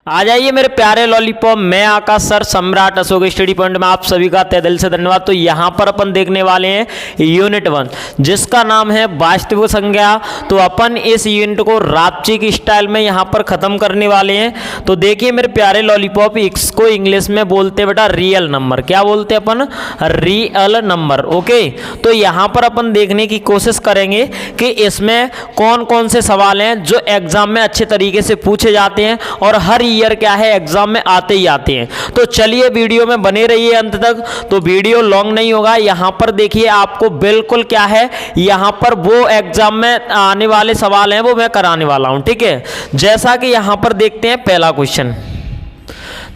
आ जाइए मेरे प्यारे लॉलीपॉप, मैं आकाश सर सम्राट अशोक स्टडी पॉइंट में आप सभी का तहे दिल से धन्यवाद। तो यहाँ पर अपन देखने वाले हैं यूनिट 1 जिसका नाम है वास्तविक संख्या। तो अपन इस यूनिट को रापचिक स्टाइल में यहाँ पर ख़त्म करने वाले हैं। तो देखिए मेरे प्यारे लॉलीपॉप, इसको इंग्लिश में बोलते बेटा रियल नंबर। क्या बोलते हैं अपन? Real number. ओके, तो यहाँ पर अपन देखने की कोशिश करेंगे कि इसमें कौन कौन से सवाल हैं जो एग्जाम में अच्छे तरीके से पूछे जाते हैं और हर ईयर क्या है एग्जाम में आते ही आते हैं। तो चलिए वीडियो में बने रहिए अंत तक। तो वीडियो लॉन्ग नहीं होगा। यहां पर देखिए आपको बिल्कुल क्या है, यहां पर वो एग्जाम में आने वाले सवाल हैं वो मैं कराने वाला हूं। ठीक है, जैसा कि यहां पर देखते हैं पहला क्वेश्चन।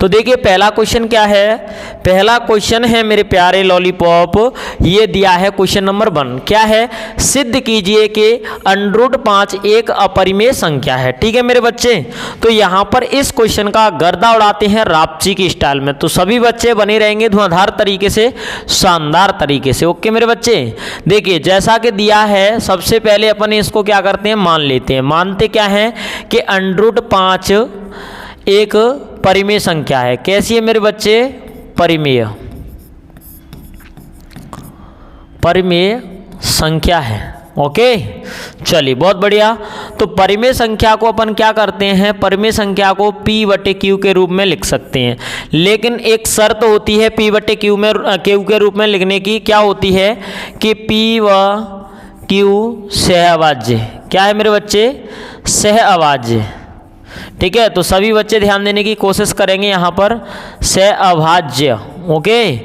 तो देखिए पहला क्वेश्चन क्या है। पहला क्वेश्चन है मेरे प्यारे लॉलीपॉप, ये दिया है क्वेश्चन नंबर 1। क्या है? सिद्ध कीजिए कि √5 एक अपरिमेय संख्या है। ठीक है मेरे बच्चे, तो यहाँ पर इस क्वेश्चन का गर्दा उड़ाते हैं रापचिक की स्टाइल में। तो सभी बच्चे बने रहेंगे धुआंधार तरीके से, शानदार तरीके से। ओके मेरे बच्चे, देखिए जैसा कि दिया है, सबसे पहले अपन इसको क्या करते हैं, मान लेते हैं। मानते क्या है कि √5 एक परिमेय संख्या है। कैसी है मेरे बच्चे? परिमेय, परिमेय संख्या है। ओके, चलिए बहुत बढ़िया। तो परिमेय संख्या को अपन क्या करते हैं, परिमेय संख्या को P/Q के रूप में लिख सकते हैं। लेकिन एक शर्त होती है P/Q में Q के रूप में लिखने की। क्या होती है कि P व Q सहअभाज्य। क्या है मेरे बच्चे? सहअभाज्य। ठीक है, तो सभी बच्चे ध्यान देने की कोशिश करेंगे यहाँ पर, सहअभाज्य। ओके,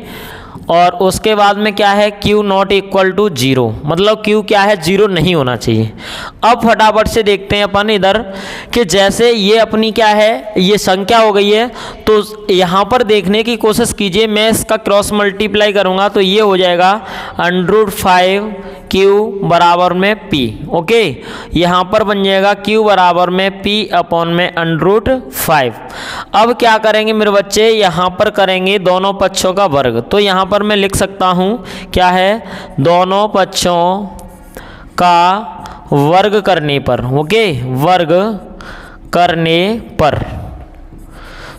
और उसके बाद में क्या है, Q ≠ 0, मतलब Q क्या है, 0 नहीं होना चाहिए। अब फटाफट से देखते हैं अपन इधर कि जैसे ये अपनी क्या है, ये संख्या हो गई है। तो यहाँ पर देखने की कोशिश कीजिए, मैं इसका क्रॉस मल्टीप्लाई करूँगा तो ये हो जाएगा √5Q बराबर में P। ओके, यहाँ पर बन जाएगा Q बराबर में P/√5। अब क्या करेंगे मेरे बच्चे, यहाँ पर करेंगे दोनों पक्षों का वर्ग। तो यहाँ पर मैं लिख सकता हूँ क्या है, दोनों पक्षों का वर्ग करने पर। ओके, वर्ग करने पर।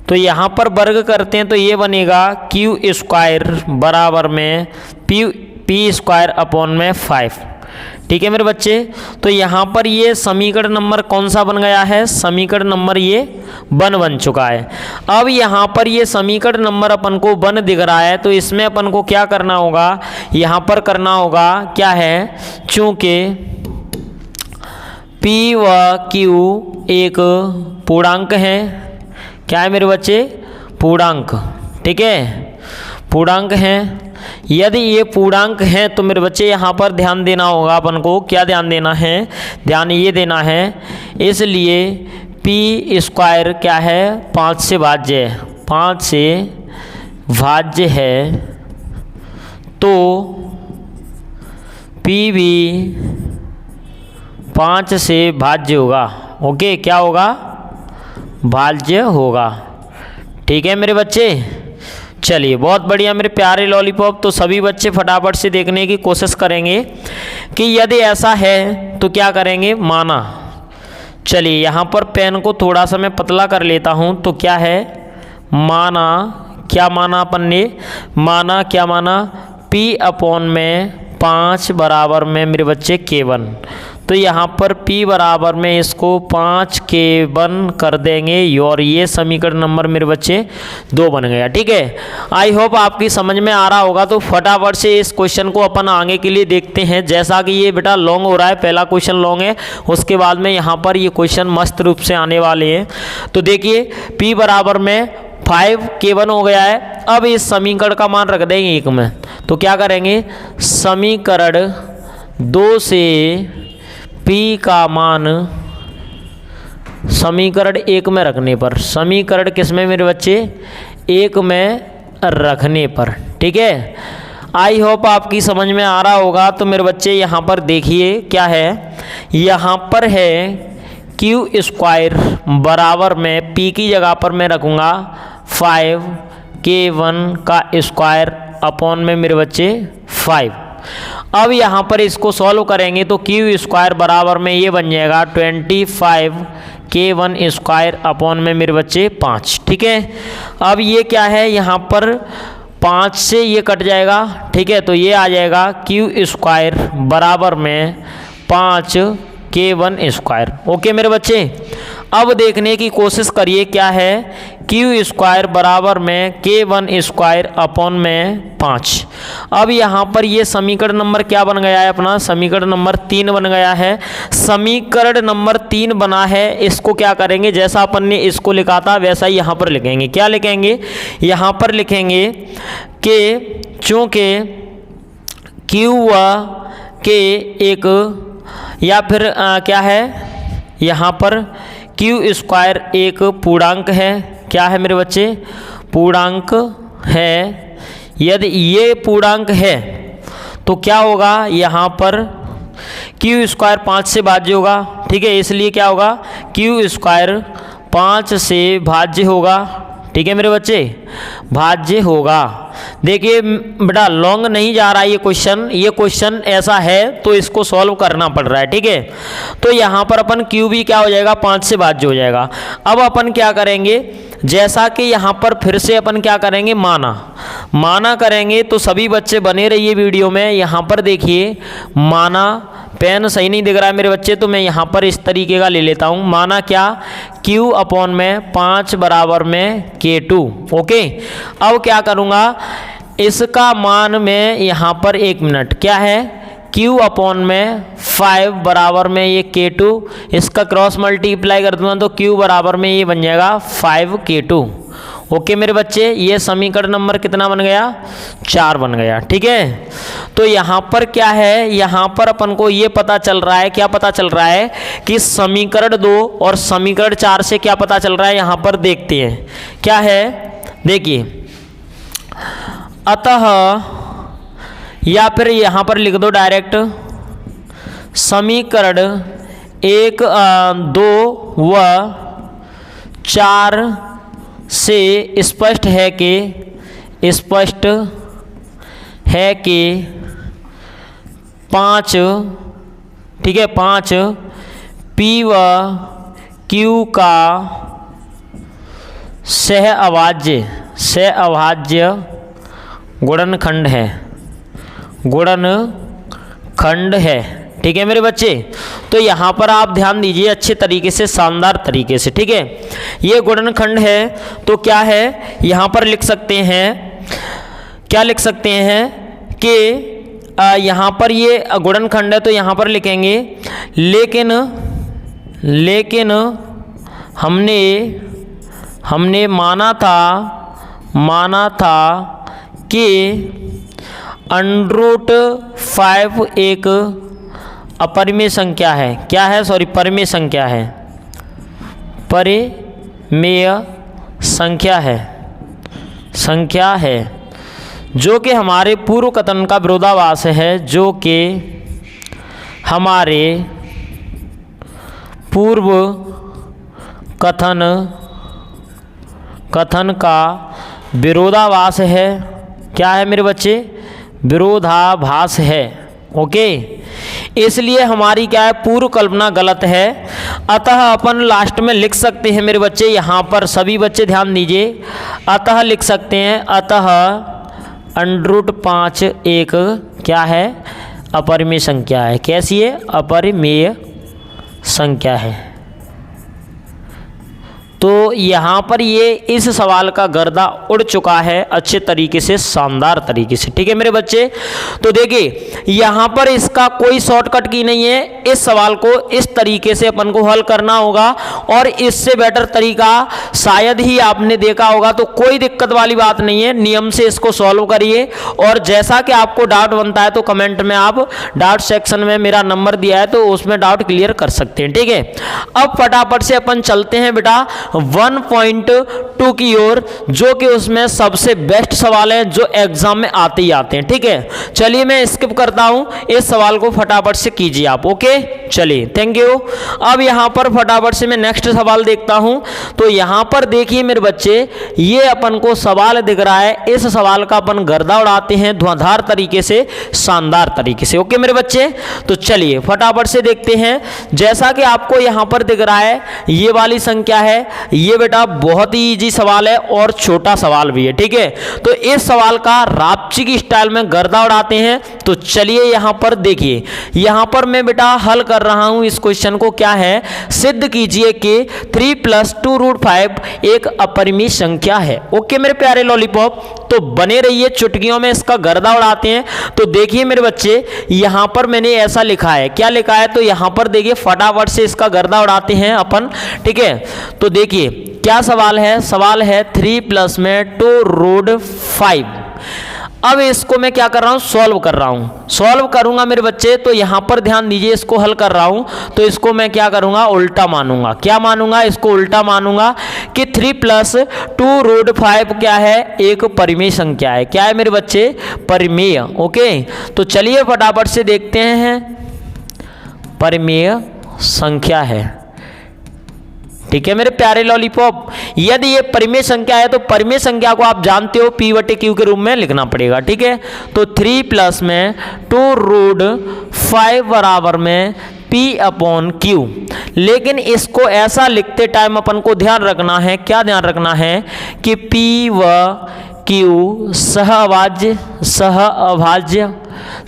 तो यहाँ पर वर्ग करते हैं तो ये बनेगा Q² बराबर में P²/5। ठीक है मेरे बच्चे, तो यहाँ पर ये समीकरण नंबर कौन सा बन गया है, समीकरण नंबर ये 1 बन चुका है। अब यहाँ पर ये समीकरण नंबर अपन को 1 दिख रहा है, तो इसमें अपन को क्या करना होगा, यहाँ पर करना होगा क्या है, चूँकि P व Q एक पूर्णांक है। क्या है मेरे बच्चे? पूर्णांक। ठीक है, पूर्णांक हैं। यदि ये पूर्णांक हैं तो मेरे बच्चे यहाँ पर ध्यान देना होगा अपन को। क्या ध्यान देना है? ध्यान ये देना है, इसलिए P² क्या है, 5 से भाज्य है, 5 से भाज्य है। तो P भी 5 से भाज्य होगा। ओके, क्या होगा? भाज्य होगा। ठीक है मेरे बच्चे, चलिए बहुत बढ़िया मेरे प्यारे लॉलीपॉप। तो सभी बच्चे फटाफट से देखने की कोशिश करेंगे कि यदि ऐसा है तो क्या करेंगे, माना। चलिए यहाँ पर पेन को थोड़ा सा मैं पतला कर लेता हूँ। तो क्या है, माना। क्या माना अपन ने? माना, क्या माना, P/5 बराबर में मेरे बच्चे K1। तो यहाँ पर P बराबर में इसको 5K1 कर देंगे और ये समीकरण नंबर मेरे बच्चे 2 बन गया। ठीक है, आई होप आपकी समझ में आ रहा होगा। तो फटाफट से इस क्वेश्चन को अपन आगे के लिए देखते हैं। जैसा कि ये बेटा लॉन्ग हो रहा है, पहला क्वेश्चन लॉन्ग है, उसके बाद में यहाँ पर ये क्वेश्चन मस्त रूप से आने वाले हैं। तो देखिए P बराबर में 5K1 हो गया है। अब इस समीकरण का मान रख देंगे 1 में। तो क्या करेंगे, समीकरण 2 से P का मान समीकरण 1 में रखने पर, समीकरण किस में मेरे बच्चे, 1 में रखने पर। ठीक है, आई होप आपकी समझ में आ रहा होगा। तो मेरे बच्चे यहाँ पर देखिए क्या है, यहाँ पर है Q² बराबर में P की जगह पर मैं रखूँगा 5K1² में मेरे बच्चे 5। अब यहाँ पर इसको सॉल्व करेंगे तो Q² बराबर में ये बन जाएगा 25 K1 स्क्वायर अपॉन में मेरे बच्चे 5। ठीक है, अब ये क्या है, यहाँ पर 5 से ये कट जाएगा। ठीक है, तो ये आ जाएगा Q स्क्वायर बराबर में 5 K1 स्क्वायर। ओके मेरे बच्चे, अब देखने की कोशिश करिए क्या है, Q स्क्वायर बराबर में K1 स्क्वायर अपॉन में 5। अब यहाँ पर ये समीकरण नंबर क्या बन गया है अपना, समीकरण नंबर 3 बन गया है। समीकरण नंबर 3 बना है, इसको क्या करेंगे, जैसा अपन ने इसको लिखा था वैसा ही यहाँ पर लिखेंगे। क्या लिखेंगे, यहाँ पर लिखेंगे कि चूँकि Q के एक या फिर क्या है, यहाँ पर Q स्क्वायर एक पूर्णांक है। क्या है मेरे बच्चे, पूर्णांक है। यदि ये पूर्णांक है तो क्या होगा, यहाँ पर Q स्क्वायर 5 से भाज्य होगा। ठीक है, इसलिए क्या होगा, Q स्क्वायर 5 से भाज्य होगा। ठीक है मेरे बच्चे, भाज्य होगा। देखिए बेटा लॉन्ग नहीं जा रहा ये क्वेश्चन ऐसा है तो इसको सॉल्व करना पड़ रहा है। ठीक है, तो यहाँ पर अपन Q भी क्या हो जाएगा, 5 से भाज्य हो जाएगा। अब अपन क्या करेंगे, जैसा कि यहाँ पर फिर से अपन क्या करेंगे, माना करेंगे। तो सभी बच्चे बने रहिए वीडियो में। यहाँ पर देखिए माना, पेन सही नहीं दिख रहा है मेरे बच्चे, तो मैं यहाँ पर इस तरीके का ले लेता हूँ। माना क्या, Q अपॉन में 5 बराबर में K2। ओके, अब क्या करूँगा, इसका मान में यहाँ पर 1 मिनट क्या है, Q अपॉन में 5 बराबर में ये K2, इसका क्रॉस मल्टीप्लाई कर दूंगा तो Q बराबर में ये बन जाएगा 5K2। ओके मेरे बच्चे, ये समीकरण नंबर कितना बन गया, 4 बन गया। ठीक है, तो यहाँ पर क्या है, यहाँ पर अपन को ये पता चल रहा है, क्या पता चल रहा है कि समीकरण 2 और समीकरण 4 से क्या पता चल रहा है, यहाँ पर देखते हैं क्या है। देखिए अतः, या फिर यहाँ पर लिख दो डायरेक्ट, समीकरण 1, 2 व 4 से स्पष्ट है कि 5, ठीक है, 5 P व Q का सह अभाज्य गुणनखंड है। ठीक है मेरे बच्चे, तो यहाँ पर आप ध्यान दीजिए अच्छे तरीके से, शानदार तरीके से। ठीक है, ये गुणनखंड है तो क्या है, यहाँ पर लिख सकते हैं, क्या लिख सकते हैं कि यहाँ पर ये गुणनखंड है तो यहाँ पर लिखेंगे लेकिन हमने माना था कि √5 एक अपरिमेय संख्या है। क्या है, सॉरी, परिमेय संख्या है, परिमेय संख्या है जो कि हमारे पूर्व कथन का विरोधाभास है, जो कि हमारे पूर्व कथन का विरोधाभास है। क्या है मेरे बच्चे, विरोधाभास है। ओके, इसलिए हमारी क्या है, पूर्व कल्पना गलत है। अतः अपन लास्ट में लिख सकते हैं मेरे बच्चे, यहाँ पर सभी बच्चे ध्यान दीजिए, अतः लिख सकते हैं, अतः √5 एक क्या है, अपरिमेय संख्या है। कैसी है, अपरिमेय संख्या है। तो यहाँ पर ये इस सवाल का गर्दा उड़ चुका है अच्छे तरीके से, शानदार तरीके से। ठीक है मेरे बच्चे, तो देखिए यहाँ पर इसका कोई शॉर्टकट की नहीं है। इस सवाल को इस तरीके से अपन को हल करना होगा और इससे बेटर तरीका शायद ही आपने देखा होगा, तो कोई दिक्कत वाली बात नहीं है, नियम से इसको सॉल्व करिए। और जैसा कि आपको डाउट बनता है तो कमेंट में आप डाउट सेक्शन में मेरा नंबर दिया है तो उसमें डाउट क्लियर कर सकते हैं। ठीक है, अब फटाफट से अपन चलते हैं बेटा 1.2 की ओर, जो कि उसमें सबसे बेस्ट सवाल है जो एग्जाम में आते ही आते हैं। ठीक है, चलिए मैं स्किप करता हूं, इस सवाल को फटाफट से कीजिए आप। ओके, चलिए, थैंक यू। अब यहां पर फटाफट से मैं नेक्स्ट सवाल देखता हूं। तो यहां पर देखिए मेरे बच्चे, ये अपन को सवाल दिख रहा है, इस सवाल का अपन गर्दा उड़ाते हैं धुआंधार तरीके से, शानदार तरीके से। ओके मेरे बच्चे, तो चलिए फटाफट से देखते हैं। जैसा कि आपको यहां पर दिख रहा है, ये वाली संख्या है, ये बेटा बहुत ही इजी सवाल है और छोटा सवाल भी है। ठीक है, तो इस सवाल का रापची की स्टाइल में गर्दा उड़ाते हैं। तो चलिए यहां पर देखिए, यहां पर मैं बेटा हल कर रहा हूं इस क्वेश्चन को। क्या है, सिद्ध कीजिए कि 3 + 2√5 एक अपरिमेय संख्या है। ओके मेरे प्यारे लॉलीपॉप, तो बने रहिए, चुटकियों में इसका गर्दा उड़ाते हैं। तो देखिए मेरे बच्चे, यहां पर मैंने ऐसा लिखा है, क्या लिखा है, तो यहां पर देखिए फटाफट से इसका गर्दा उड़ाते हैं अपन। ठीक है, तो देखिए क्या सवाल है, सवाल है 3 + में 2√5। अब इसको मैं क्या कर रहा हूं, सॉल्व कर रहा हूं, सॉल्व करूंगा मेरे बच्चे। तो यहां पर ध्यान दीजिए, इसको हल कर रहा हूं, तो इसको मैं क्या करूंगा, उल्टा मानूंगा। क्या मानूंगा, इसको उल्टा मानूंगा कि 3 + 2√5 क्या है, एक परिमेय संख्या है। क्या है मेरे बच्चे, परिमेय। ओके, तो चलिए फटाफट से देखते हैं, परिमेय संख्या है। ठीक है मेरे प्यारे लॉलीपॉप, यदि ये परिमेय संख्या है तो परिमेय संख्या को आप जानते हो P/Q के रूप में लिखना पड़ेगा। ठीक है, तो 3 + में 2√5 बराबर में P/Q। लेकिन इसको ऐसा लिखते टाइम अपन को ध्यान रखना है, क्या ध्यान रखना है कि P व Q सहअभाज्य, सहअभाज्य।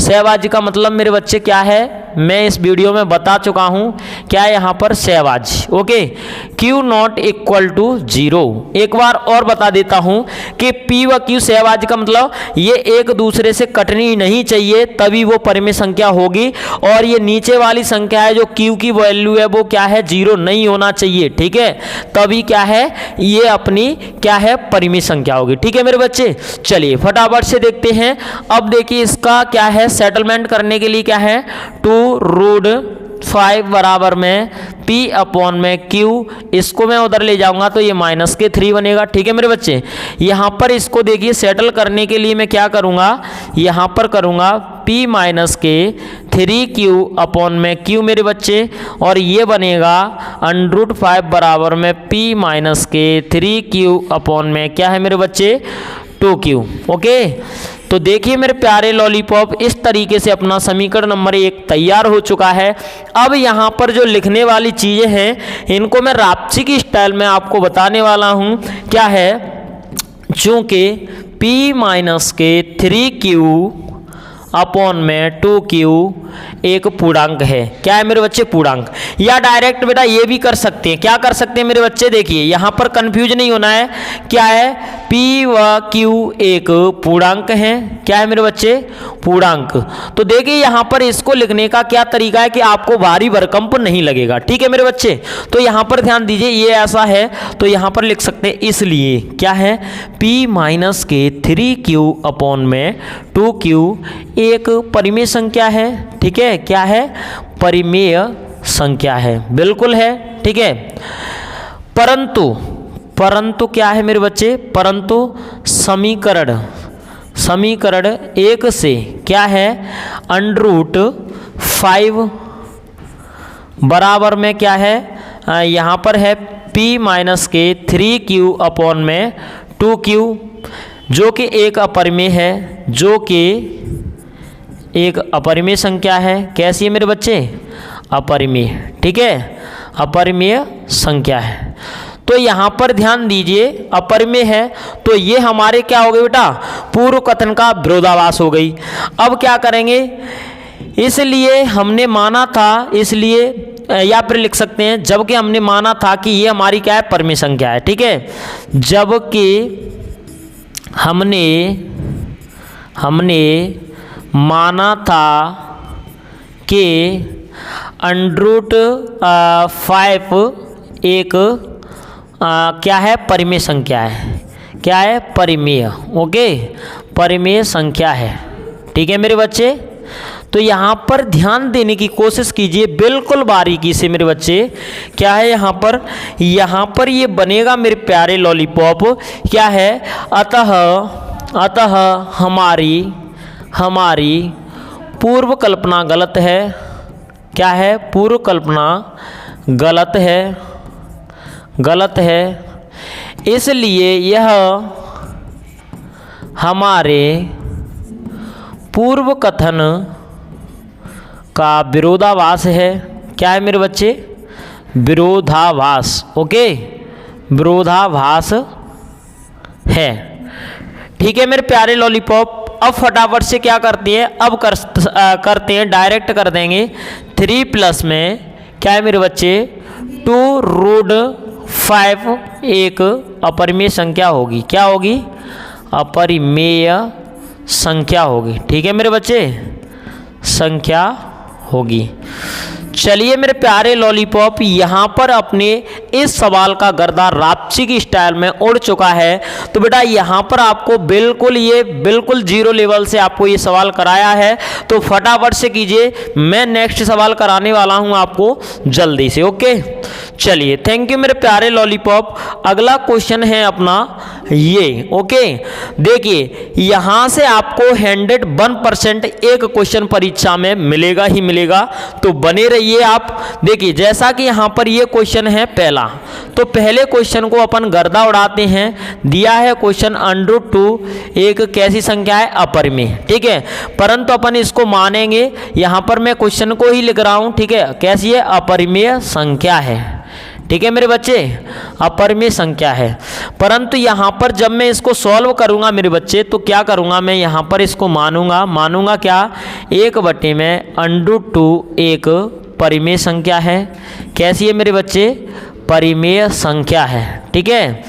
सहअभाज्य का मतलब मेरे बच्चे क्या है, मैं इस वीडियो में बता चुका हूं, क्या है यहाँ पर, सहअभाज्य। Okay, Q0 = 0। एक बार और बता देता हूं कि P व Q सहअभाज्य का मतलब ये एक दूसरे से कटनी नहीं चाहिए, तभी वो परिमेय संख्या होगी। और ये नीचे वाली संख्या है जो Q की वैल्यू है, वो क्या है, 0 नहीं होना चाहिए। ठीक है, तभी क्या है, ये अपनी क्या है, परिमेय संख्या होगी। ठीक है मेरे बच्चे, चलिए फटाफट से देखते हैं। अब देखिए इसका क्या है, सेटलमेंट करने के लिए क्या है, 2√5 बराबर में P/Q। इसको मैं उधर ले जाऊंगा तो ये -3 बनेगा। ठीक है मेरे बच्चे, यहां पर इसको देखिए सेटल करने के लिए मैं क्या करूंगा, यहां पर करूंगा P - Q मेरे बच्चे, और ये बनेगा √5 बराबर में P - Q क्या है मेरे बच्चे, 2Q। ओके, तो देखिए मेरे प्यारे लॉलीपॉप, इस तरीके से अपना समीकरण नंबर 1 तैयार हो चुका है। अब यहाँ पर जो लिखने वाली चीज़ें हैं, इनको मैं रापची की स्टाइल में आपको बताने वाला हूँ। क्या है, चूँकि P - 3Q में 2Q एक पूर्णांक है। क्या है मेरे बच्चे, पूर्णांक। या डायरेक्ट बेटा ये भी कर सकते हैं, क्या कर सकते हैं मेरे बच्चे, देखिए यहां पर कंफ्यूज नहीं होना है। क्या है, P व Q एक पूर्णांक है। क्या है मेरे बच्चे, पूर्णांक। तो देखिए यहां पर इसको लिखने का क्या तरीका है कि आपको भारी भरकंप नहीं लगेगा। ठीक है मेरे बच्चे, तो यहां पर ध्यान दीजिए, ये ऐसा है तो यहां पर लिख सकते हैं, इसलिए क्या है, P - 3Q में 2Q एक परिमेय संख्या है। ठीक है, क्या है, परिमेय संख्या है, बिल्कुल है। ठीक है, परंतु क्या है मेरे बच्चे, परंतु समीकरण 1 से क्या है, √5 बराबर में क्या है, यहाँ पर है P - 3Q में 2Q, जो कि एक अपरिमेय है, जो कि एक अपरिमेय संख्या है। कैसी है मेरे बच्चे, अपरिमेय। ठीक है, अपरिमेय संख्या है। तो यहाँ पर ध्यान दीजिए, अपरिमेय है तो ये हमारे क्या हो गए बेटा, पूर्व कथन का विरोधाभास हो गई। अब क्या करेंगे, इसलिए हमने माना था, इसलिए या फिर लिख सकते हैं जबकि हमने माना था कि ये हमारी क्या है, परिमेय संख्या है। ठीक है, जबकि हमने माना था कि √5 एक क्या है, परिमेय संख्या है। क्या है, परिमेय। ओके, परिमेय संख्या है। ठीक है मेरे बच्चे, तो यहाँ पर ध्यान देने की कोशिश कीजिए बिल्कुल बारीकी से मेरे बच्चे। क्या है यहाँ पर ये बनेगा मेरे प्यारे लॉलीपॉप, क्या है, अतः हमारी पूर्व कल्पना गलत है। क्या है, पूर्व कल्पना गलत है, इसलिए यह हमारे पूर्व कथन का विरोधाभास है। क्या है मेरे बच्चे, विरोधाभास। ओके, विरोधाभास है। ठीक है मेरे प्यारे लॉलीपॉप, अब फटाफट से क्या करते हैं, अब करते हैं, डायरेक्ट कर देंगे 3 प्लस में क्या है मेरे बच्चे 2√5 एक अपरिमेय संख्या होगी। क्या होगी, अपरिमेय संख्या होगी। ठीक है मेरे बच्चे, संख्या होगी। चलिए मेरे प्यारे लॉलीपॉप, यहाँ पर अपने इस सवाल का गर्दा रापची की स्टाइल में उड़ चुका है। तो बेटा यहाँ पर आपको बिल्कुल जीरो लेवल से आपको ये सवाल कराया है, तो फटाफट से कीजिए, मैं नेक्स्ट सवाल कराने वाला हूँ आपको जल्दी से। ओके, चलिए थैंक यू मेरे प्यारे लॉलीपॉप। अगला क्वेश्चन है अपना ये। ओके, देखिए यहाँ से आपको 101% एक क्वेश्चन परीक्षा में मिलेगा ही मिलेगा, तो बने रहिए आप। देखिए जैसा कि यहाँ पर ये क्वेश्चन है पहला, तो पहले क्वेश्चन को अपन गर्दा उड़ाते हैं। दिया है क्वेश्चन √2 एक कैसी संख्या है, अपरिमेय। ठीक है, परंतु अपन इसको मानेंगे, यहाँ पर मैं क्वेश्चन को ही लिख रहा हूँ। ठीक है, कैसी है, अपरिमेय संख्या है। ठीक है मेरे बच्चे, अपरिमेय संख्या है। परंतु यहाँ पर जब मैं इसको सॉल्व करूँगा मेरे बच्चे, तो क्या करूँगा मैं, यहाँ पर इसको मानूंगा क्या, 1/में √2 एक परिमेय संख्या है। कैसी है मेरे बच्चे, परिमेय संख्या है। ठीक है,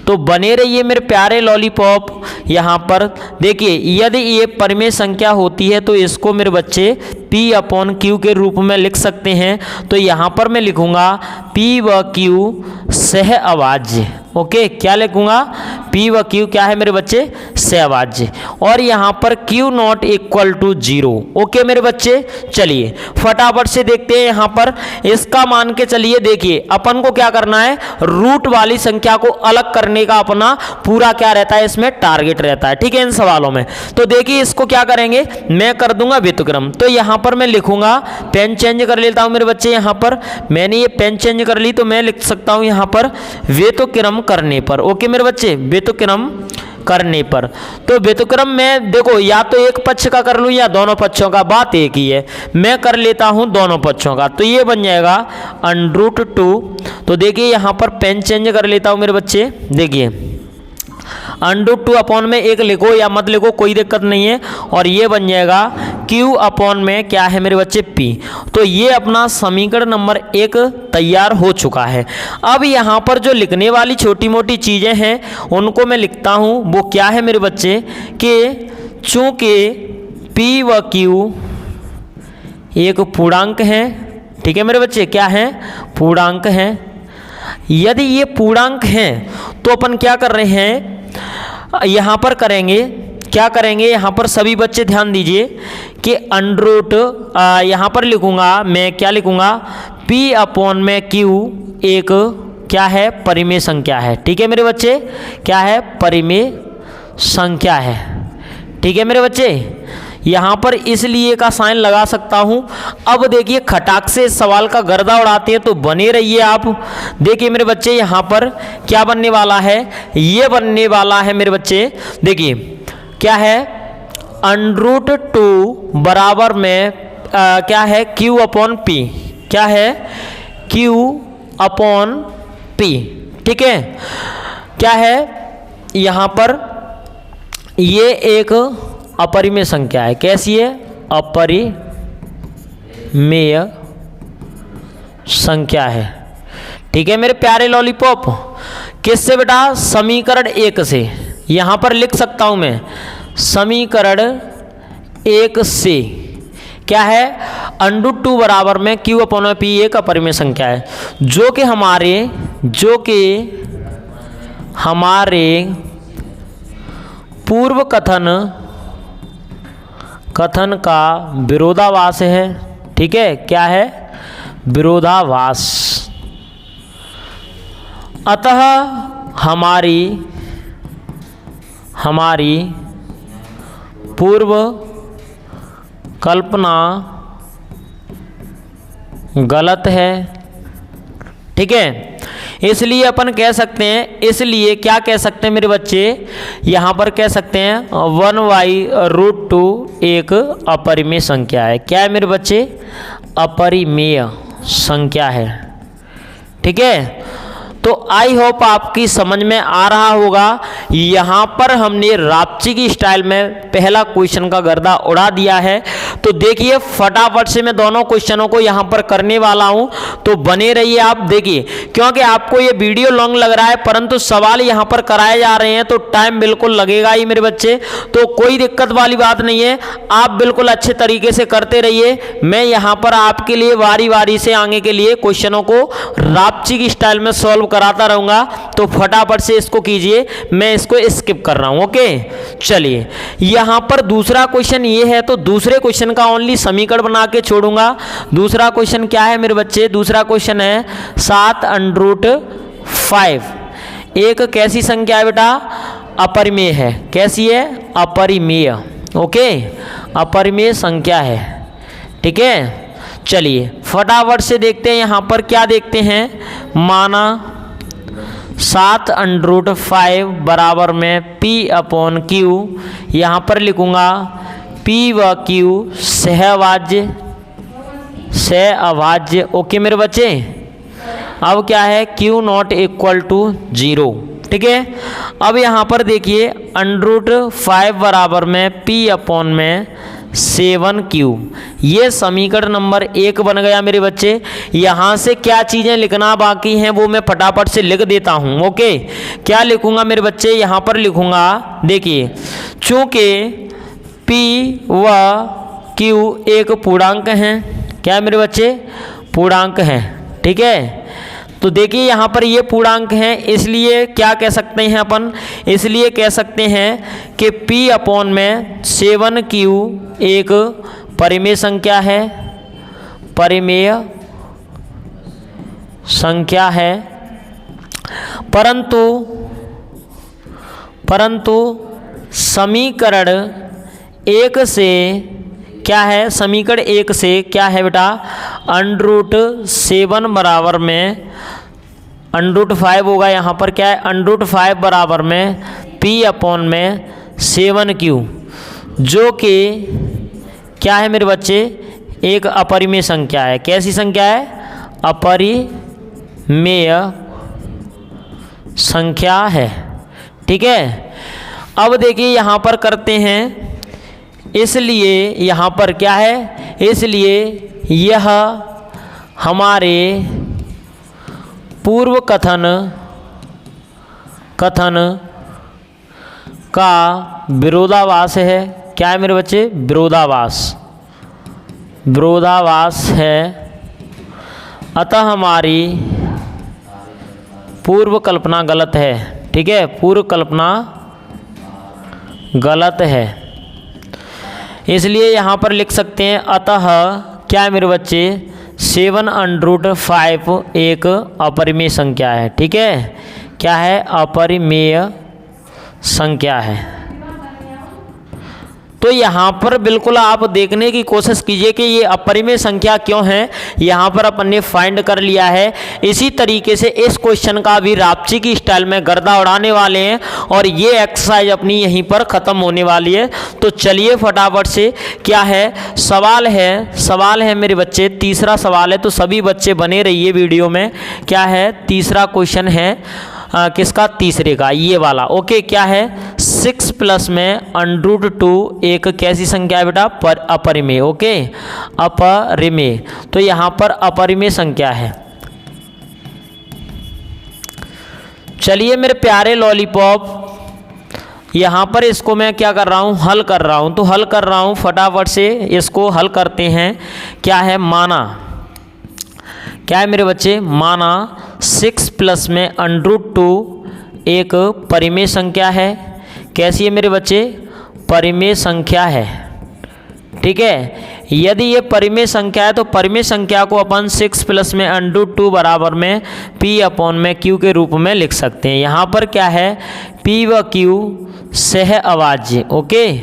तो बने रहिए मेरे प्यारे लॉलीपॉप। यहाँ पर देखिए यदि ये परिमेय संख्या होती है तो इसको मेरे बच्चे P/Q के रूप में लिख सकते हैं। तो यहाँ पर मैं लिखूँगा P व Q सहअभाज्य। ओके, क्या लिखूँगा, P व Q क्या है मेरे बच्चे, सहअभाज्य, और यहाँ पर Q0 = 0। ओके मेरे बच्चे, चलिए फटाफट से देखते हैं। यहाँ पर इसका मान के चलिए, देखिए अपन को क्या करना है, रूट वाली संख्या को अलग करने का अपना पूरा क्या रहता है, इसमें टारगेट रहता है। ठीक है, इन सवालों में। तो देखिए इसको क्या करेंगे, मैं कर दूंगा व्युत्क्रम। तो यहाँ पर मैं लिखूंगा, पेन चेंज कर लेता हूँ मेरे बच्चे। यहाँ पर मैंने ये पेन चेंज कर ली, तो मैं लिख सकता हूँ यहाँ पर व्युत्क्रम करने पर। ओके मेरे बच्चे, व्युत्क्रम करने पर। तो व्युत्क्रम में देखो, या तो एक पक्ष का कर लूँ या दोनों पक्षों का, बात एक ही है। मैं कर लेता हूँ दोनों पक्षों का, तो ये बन जाएगा √2। तो देखिए यहाँ पर पेन चेंज कर लेता हूँ मेरे बच्चे। देखिए √2 में एक लिखो या मत लिखो, कोई दिक्कत नहीं है, और ये बन जाएगा Q में क्या है मेरे बच्चे, P। तो ये अपना समीकरण नंबर 1 तैयार हो चुका है। अब यहाँ पर जो लिखने वाली छोटी मोटी चीज़ें हैं उनको मैं लिखता हूँ। वो क्या है मेरे बच्चे, कि चूँकि P व Q एक पूर्णांक हैं। ठीक है मेरे बच्चे, क्या है, पूर्णांक हैं। यदि ये पूर्णांक हैं तो अपन क्या कर रहे हैं, यहाँ पर करेंगे, क्या करेंगे, यहाँ पर सभी बच्चे ध्यान दीजिए कि यहाँ पर लिखूँगा मैं, क्या लिखूँगा, P/Q एक क्या है, परिमेय संख्या है। ठीक है मेरे बच्चे, क्या है, परिमेय संख्या है। ठीक है मेरे बच्चे, यहाँ पर इसलिए का साइन लगा सकता हूँ। अब देखिए खटाक से इस सवाल का गर्दा उड़ाते हैं, तो बने रहिए आप। देखिए मेरे बच्चे यहाँ पर क्या बनने वाला है, ये बनने वाला है मेरे बच्चे। देखिए क्या है, √2 बराबर में क्या है, Q/P। क्या है, Q/P। ठीक है, क्या है, यहाँ पर ये एक अपरिमेय संख्या है। कैसी है, अपरिमेय संख्या है। ठीक है मेरे प्यारे लॉलीपॉप, किससे बेटा, समीकरण 1 से। यहाँ पर लिख सकता हूँ मैं, समीकरण 1 से क्या है, √2 बराबर में Q/P एक अपरिमेय संख्या है, जो कि हमारे पूर्व कथन कथन का विरोधाभास है। ठीक है, क्या है? विरोधाभास। अतः हमारी पूर्व कल्पना गलत है। ठीक है, इसलिए अपन कह सकते हैं, इसलिए क्या कह सकते हैं मेरे बच्चे, यहाँ पर कह सकते हैं 1/√2 एक अपरिमेय संख्या है। क्या है मेरे बच्चे? अपरिमेय संख्या है। ठीक है, तो आई होप आपकी समझ में आ रहा होगा। यहाँ पर हमने रापची की स्टाइल में पहला क्वेश्चन का गर्दा उड़ा दिया है। तो देखिए फटाफट से मैं दोनों क्वेश्चनों को यहाँ पर करने वाला हूँ, तो बने रहिए आप। देखिए क्योंकि आपको ये वीडियो लॉन्ग लग रहा है, परंतु सवाल यहाँ पर कराए जा रहे हैं तो टाइम बिल्कुल लगेगा ही मेरे बच्चे, तो कोई दिक्कत वाली बात नहीं है। आप बिल्कुल अच्छे तरीके से करते रहिए। मैं यहाँ पर आपके लिए वारी वारी से आगे के लिए क्वेश्चनों को रापची की स्टाइल में सॉल्व कराता रहूंगा, तो फटाफट से इसको कीजिए, मैं इसको स्किप कर रहा हूं। ओके, चलिए यहां पर दूसरा क्वेश्चन ये है, तो दूसरे क्वेश्चन का ओनली समीकरण बना के छोड़ूंगा। दूसरा क्वेश्चन क्या है मेरे बच्चे? दूसरा क्वेश्चन है 7√5 एक कैसी संख्या है बेटा? अपरिमेय है। कैसी है? अपरिमेय। ओके, अपरिमेय संख्या है। ठीक है, चलिए फटाफट से देखते हैं यहाँ पर क्या देखते हैं। माना 7√5 बराबर में P/Q, यहाँ पर लिखूंगा P व Q सहअभाज्य। ओके मेरे बच्चे, अब क्या है? Q≪0। ठीक है, अब यहाँ पर देखिए √5 बराबर में P/7Q, ये समीकरण नंबर 1 बन गया मेरे बच्चे। यहाँ से क्या चीज़ें लिखना बाकी हैं वो मैं फटाफट से लिख देता हूँ। ओके, क्या लिखूँगा मेरे बच्चे? यहाँ पर लिखूँगा, देखिए चूँकि P व Q एक पूर्णांक हैं। क्या मेरे बच्चे? पूर्णांक हैं। ठीक है, तो देखिए यहाँ पर ये पूर्णांक हैं, इसलिए क्या कह सकते हैं अपन? इसलिए कह सकते हैं कि P/7Q एक परिमेय संख्या है। परिमेय संख्या है, परंतु समीकरण 1 से क्या है? समीकरण 1 से क्या है बेटा? √7 बराबर में √5 होगा। यहाँ पर क्या है? √5 बराबर में P/7Q, जो कि क्या है मेरे बच्चे? एक अपरिमेय संख्या है। कैसी संख्या है? अपरिमेय संख्या है। ठीक है, अब देखिए यहाँ पर करते हैं, इसलिए यहाँ पर क्या है? इसलिए यह हमारे पूर्व कथन का विरोधाभास है। क्या है मेरे बच्चे? विरोधाभास है। अतः हमारी पूर्व कल्पना गलत है। ठीक है, पूर्व कल्पना गलत है, इसलिए यहाँ पर लिख सकते हैं अतः क्या है मेरे बच्चे? 7√5 एक अपरिमेय संख्या है। ठीक है, क्या है? अपरिमेय संख्या है। तो यहाँ पर बिल्कुल आप देखने की कोशिश कीजिए कि ये अपरिमेय संख्या क्यों है। यहाँ पर अपन ने फाइंड कर लिया है। इसी तरीके से इस क्वेश्चन का भी रापची की स्टाइल में गर्दा उड़ाने वाले हैं और ये एक्सरसाइज अपनी यहीं पर ख़त्म होने वाली है। तो चलिए फटाफट से क्या है सवाल है मेरे बच्चे, तीसरा सवाल है, तो सभी बच्चे बने रहिए वीडियो में। क्या है? तीसरा क्वेश्चन है किसका? तीसरे का, ये वाला। ओके, क्या है? 6 प्लस में √2 एक कैसी संख्या है बेटा? अपरिमेय। ओके, अपरिमेय, तो यहाँ पर अपरिमेय संख्या है। चलिए मेरे प्यारे लॉलीपॉप, यहाँ पर इसको मैं क्या कर रहा हूँ? हल कर रहा हूँ। तो हल कर रहा हूँ, फटाफट से इसको हल करते हैं। क्या है? माना, क्या है मेरे बच्चे? माना 6 प्लस में √2 एक परिमेय संख्या है। कैसी है मेरे बच्चे? परिमेय संख्या है। ठीक है। यदि ये परिमेय संख्या है तो परिमेय संख्या को अपन 6 प्लस में √2 बराबर में P अपॉन में Q के रूप में लिख सकते हैं। यहाँ पर क्या है, P व Q सह अवाज्य, ओके,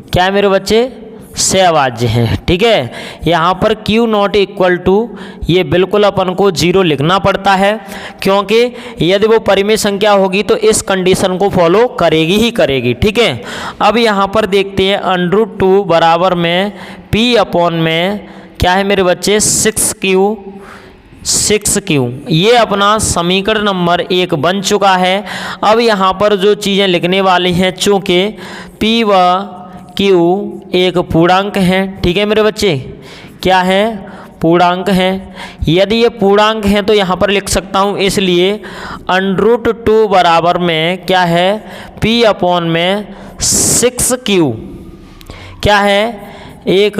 क्या है मेरे बच्चे, सह अवाज्य हैं, ठीक है। यहाँ पर Q नॉट इक्वल टू, ये बिल्कुल अपन को 0 लिखना पड़ता है, क्योंकि यदि वो परिमेय संख्या होगी तो इस कंडीशन को फॉलो करेगी ही करेगी, ठीक है। अब यहाँ पर देखते हैं √2 बराबर में P अपॉन में क्या है मेरे बच्चे, 6Q, ये अपना समीकरण नंबर 1 बन चुका है। अब यहाँ पर जो चीज़ें लिखने वाली हैं, चूँकि P व Q एक पूर्णांक है, ठीक है मेरे बच्चे, क्या है, पूर्णांक हैं। यदि ये पूर्णांक हैं तो यहाँ पर लिख सकता हूँ, इसलिए √2 बराबर में क्या है, P अपॉन में 6Q, क्या है, एक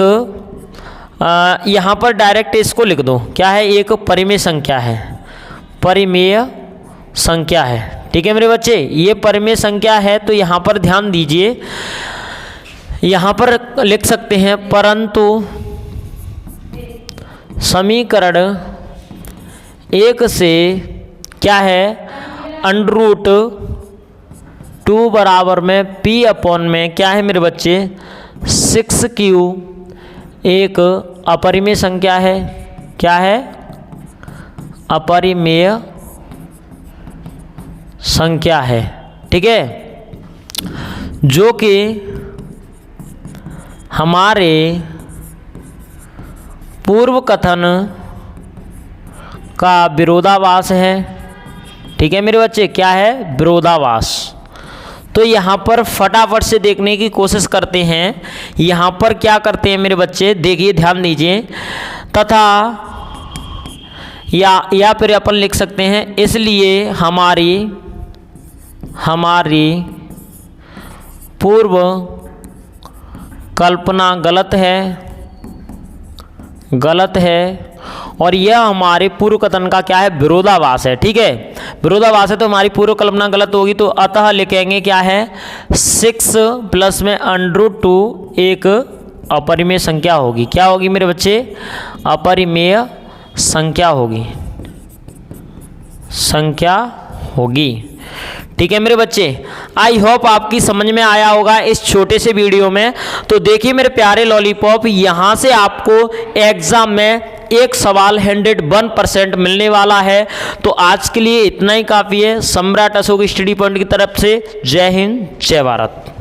यहाँ पर डायरेक्ट इसको लिख दो, क्या है, एक परिमेय संख्या है, परिमेय संख्या है, ठीक है मेरे बच्चे, ये परिमेय संख्या है। तो यहाँ पर ध्यान दीजिए, यहाँ पर लिख सकते हैं परंतु समीकरण 1 से क्या है, √2 बराबर में P अपॉन में क्या है मेरे बच्चे, 6Q एक अपरिमेय संख्या है, क्या है, अपरिमेय संख्या है, ठीक है, जो कि हमारे पूर्व कथन का विरोधाभास है, ठीक है मेरे बच्चे, क्या है, विरोधाभास। तो यहाँ पर फटाफट से देखने की कोशिश करते हैं। यहाँ पर क्या करते हैं मेरे बच्चे, देखिए ध्यान दीजिए, तथा या फिर अपन लिख सकते हैं, इसलिए हमारी पूर्व कल्पना गलत है और यह हमारे पूर्व कथन का क्या है, विरोधाभास है, ठीक है, विरोधाभास है तो हमारी पूर्व कल्पना गलत होगी। तो अतः लिखेंगे क्या है, 6 प्लस में √2 एक अपरिमेय संख्या होगी, क्या होगी मेरे बच्चे, अपरिमेय संख्या होगी, ठीक है मेरे बच्चे। आई होप आपकी समझ में आया होगा इस छोटे से वीडियो में। तो देखिए मेरे प्यारे लॉलीपॉप, यहाँ से आपको एग्जाम में एक सवाल 101% मिलने वाला है। तो आज के लिए इतना ही काफ़ी है। सम्राट अशोक स्टडी पॉइंट की तरफ से जय हिंद, जय भारत।